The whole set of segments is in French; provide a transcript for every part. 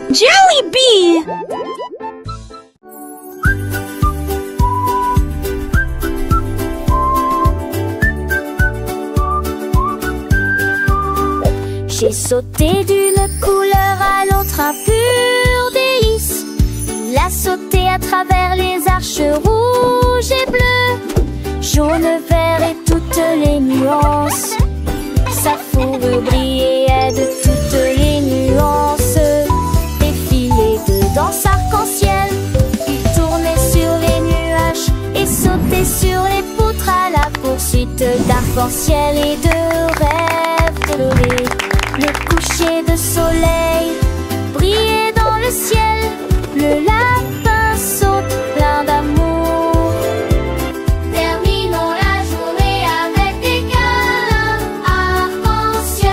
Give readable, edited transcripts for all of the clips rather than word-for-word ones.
Jollibee! J'ai sauté d'une couleur à l'autre, un pur délice. Il a sauté à travers les arches rouges et bleues, jaune, vert et toutes les nuances. Sa fourrure brillait de toutes les nuances. Défilé de danse arc-en-ciel, il tournait sur les nuages et sautait sur les poutres à la poursuite d'arc-en-ciel et de rêves colorés. Le coucher de soleil brillait dans le ciel. Le lapin saute plein d'amour. Terminons la journée avec des câlins arc-en-ciel.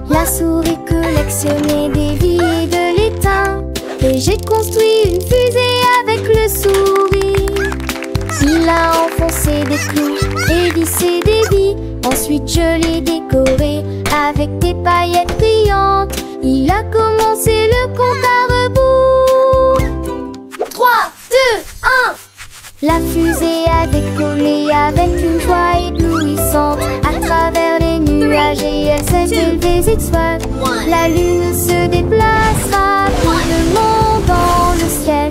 La souris collectionnait des billes et de l'étain, et j'ai construit une fusée avec le sourire. Il a enfoncé des clous et vissé des billes. Ensuite je l'ai décoré avec des paillettes brillantes. Il a commencé le compte à rebours. 3, 2, 1. La fusée a décollé avec une joie éblouissante à travers les nuages et elle s'est élevée zigzag. La lune se déplacera rapidement dans le ciel.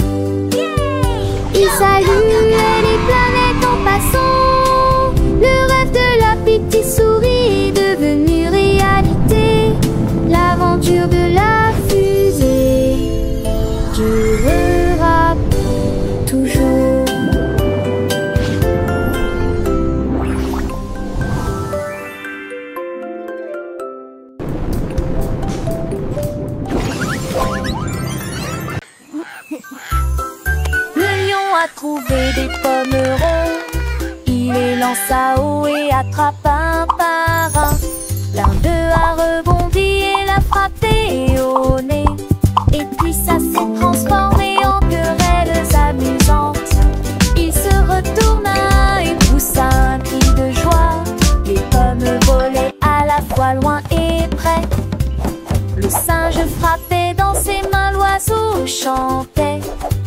Il saluait les planètes en passant. Le rêve de la petite souris est devenu réalité. L'aventure de la fusée durera toujours. Le lion a trouvé des pommes rondes. Il les lança haut et attrapa un par un. L'un d'eux a rebondi et l'a frappé au nez. Et puis ça s'est transformé en querelles amusantes. Il se retourna et poussa un cri de joie. Les pommes volaient à la fois loin et près. Le singe frappait dans ses mains, l'oiseau chantait.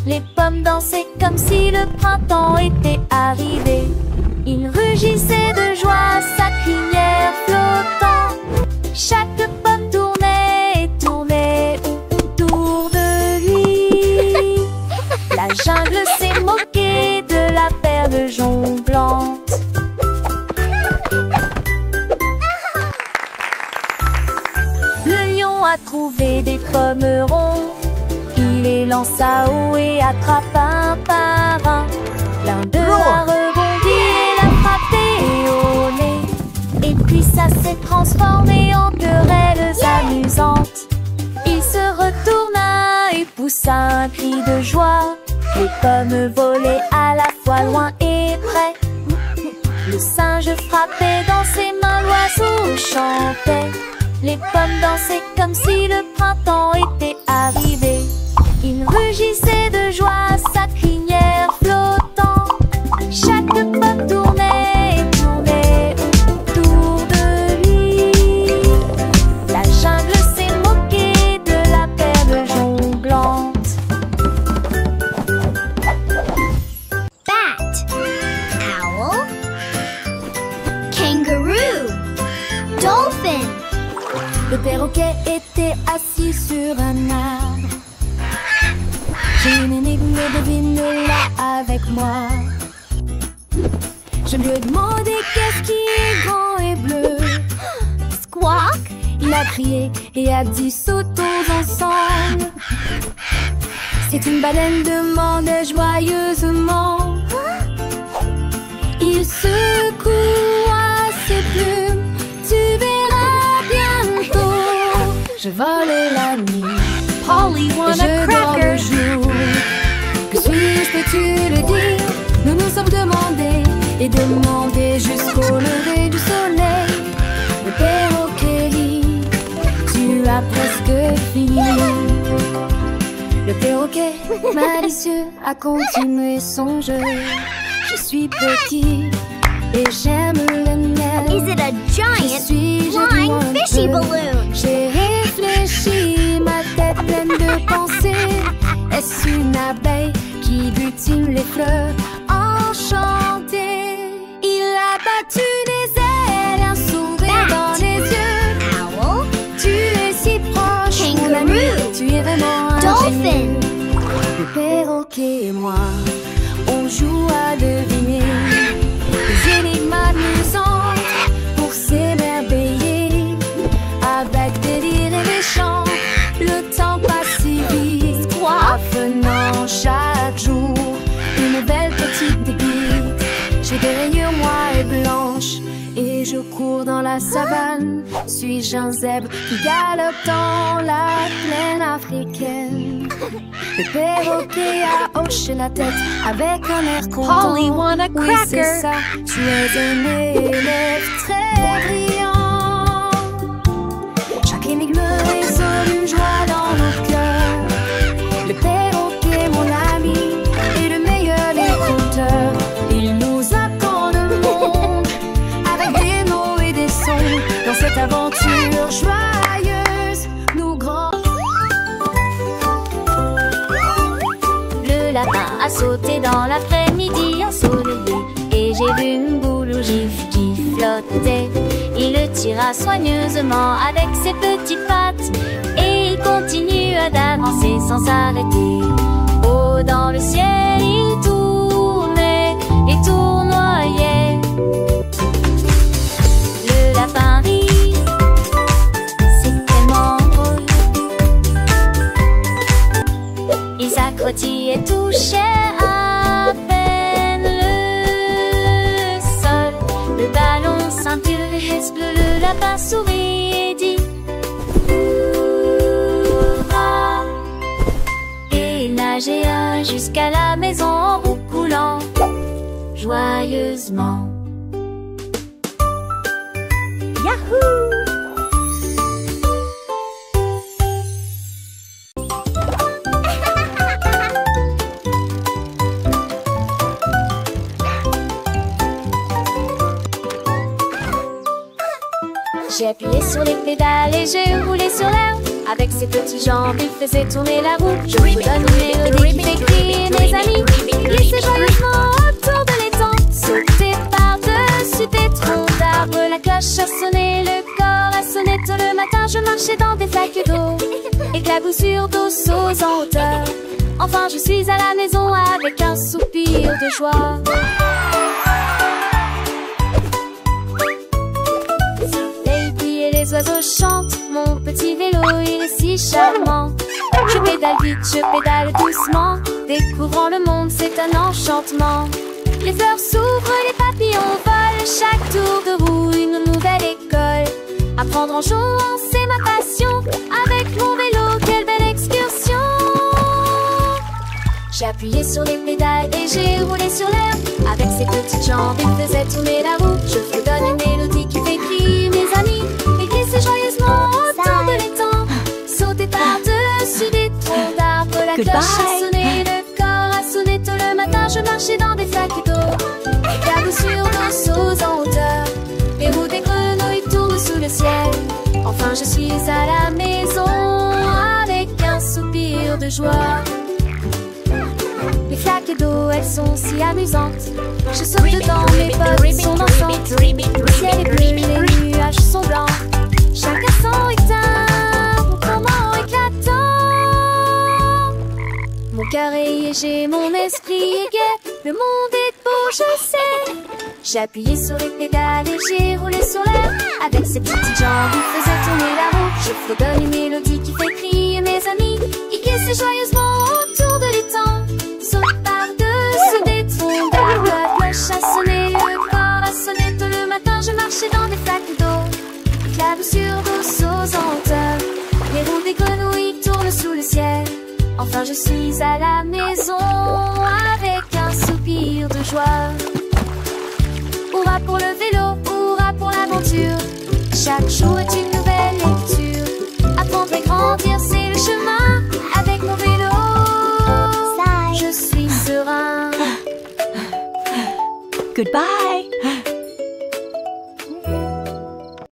Les pommes dansaient comme si le printemps était arrivé. Il rugissait de joie à sa crinière flottant. Chaque pomme tournait et tournait autour de lui. La jungle s'est moquée de la perle jonglante. Le lion a trouvé des pommes rondes. Il les lança haut et attrapa un par un. L'un d'eux a rebondi et l'a frappé au nez. Et puis ça s'est transformé en querelles amusantes. Il se retourna et poussa un cri de joie. Les pommes volaient à la fois loin et près. Le singe frappait dans ses mains, l'oiseau chantait. Les pommes dansaient comme si le printemps était arrivé. Il rugissait de joie à sa crinière flottant. Chaque pomme tournait et tournait autour de lui. La jungle s'est moquée de la perle jonglante. Bat, owl, kangaroo, dolphin. Le perroquet était assis sur un arbre. J'ai une énigme, devine-la avec moi. Je lui ai demandé qu'est-ce qui est grand et bleu. Squawk, il a crié et a dit sautons ensemble. C'est une baleine, demandai-je joyeusement. Il secoua ses plumes, tu verras bientôt. Je volais la nuit, Polly want Et a je dors le cracker. jour. Que suis-je, peux-tu le dire? Nous nous sommes demandés et demandés jusqu'au lever du soleil. Le perroquet rit, tu as presque fini. Le perroquet malicieux a continué son jeu. Je suis petit et j'aime le miel. Is it a giant flying fishy balloon? J'ai réfléchi, ma tête pleine de pensées. Est-ce une abeille qui butine les fleurs enchantées? Il a battu les ailes, un sourire dans les yeux. Owl? Tu es si proche, mon ami, Kangaroo. tu es vraiment un Dolphin. génie. Le perroquet et moi, on joue à deviner des énigmes amusantes pour s'émerveiller. Avec délire et méchant, le temps passe si vite. Apprenant chaque jour une nouvelle petite pépite. J'ai des rayures noires et blanches et je cours dans la savane. Suis-je un zèbre qui galope dans la plaine africaine? Le perroquet a hoché la tête avec un air content. Polly want a Oui, c'est cracker. ça, tu es un élève très brillant. Chaque énigme résonne une joie dans nos cœurs. Le perroquet, mon ami, est le meilleur des conteurs. Il nous apprend le monde avec des mots et des sons. Dans cette aventure joyeuse, nous grands. Le lapin a sauté dans l'après-midi ensoleillé et j'ai vu une boule au gif qui flottait. Il le tira soigneusement avec ses petites pattes et il continua d'avancer sans s'arrêter. Haut dans le ciel, il tournait et tournoyait. Le lapin rit, c'est tellement drôle. Il s'accrotit et touchait à peine le sol. Le ballon scintillait bleu, le lapin sourit et dit Hurrah! Et il nagea jusqu'à la maison en roucoulant joyeusement. Yahoo! J'ai appuyé sur les pédales et j'ai roulé sur l'herbe. Avec ses petites jambes, il faisait tourner la roue. Je vous donne une mélodie qui fait crier mes amis. Glissez joyeusement autour de l'étang. Sautez par-dessus des troncs d'arbres. La cloche a sonné, le corps a sonné tôt le matin. Je marchais dans des flaques d'eau, éclaboussures d'eau sauce en hauteur. Enfin, je suis à la maison avec un soupir de joie. Les oiseaux chantent, mon petit vélo, il est si charmant. Je pédale vite, je pédale doucement. Découvrant le monde, c'est un enchantement. Les fleurs s'ouvrent, les papillons volent. Chaque tour de roue, une nouvelle école. Apprendre en jouant, c'est ma passion. Avec mon vélo, quelle belle excursion. J'ai appuyé sur les pédales et j'ai roulé sur l'air. Avec ses petites jambes, il faisait tourner la roue. Je vous donne une mélodie qui fait crier mes amis. Glissez joyeusement autour de l'étang. Sautez par-dessus des troncs d'arbres. La cloche a sonné, le corps a sonné tôt le matin. Je marchais dans des flaques d'eau, éclaboussures d'eau sauce en hauteur. Les roues des grenouilles tournent sous le ciel. Enfin je suis à la maison avec un soupir de joie. Les flaques d'eau, elles sont si amusantes. Je saute dedans, mes potes sont dansantes. Le ciel est bleu, les nuages sont blancs. Chaque instant est un moment éclatant. Mon cœur est léger, mon esprit est gai. Le monde est beau, je sais. J'ai appuyé sur les pédales et j'ai roulé sur l'air. Avec ses petites jambes, il faisait tourner la roue. Je fredonne une mélodie qui fait crier mes amis. Il glissait joyeusement autour de l'étang. Saute par-dessus des troncs d'arbres. La cloche a sonné, le corps a sonné tôt le matin. Je marchais dans des flaques d'eau, éclaboussures d'eau sauce en hauteur. Les roues des grenouilles tournent libre sous le ciel. Enfin je suis à la maison avec un soupir de joie. Hurrah pour le vélo, hurrah pour l'aventure. Chaque jour est une nouvelle lecture. Apprendre et grandir, c'est le chemin. Avec mon vélo, je suis serein. Goodbye.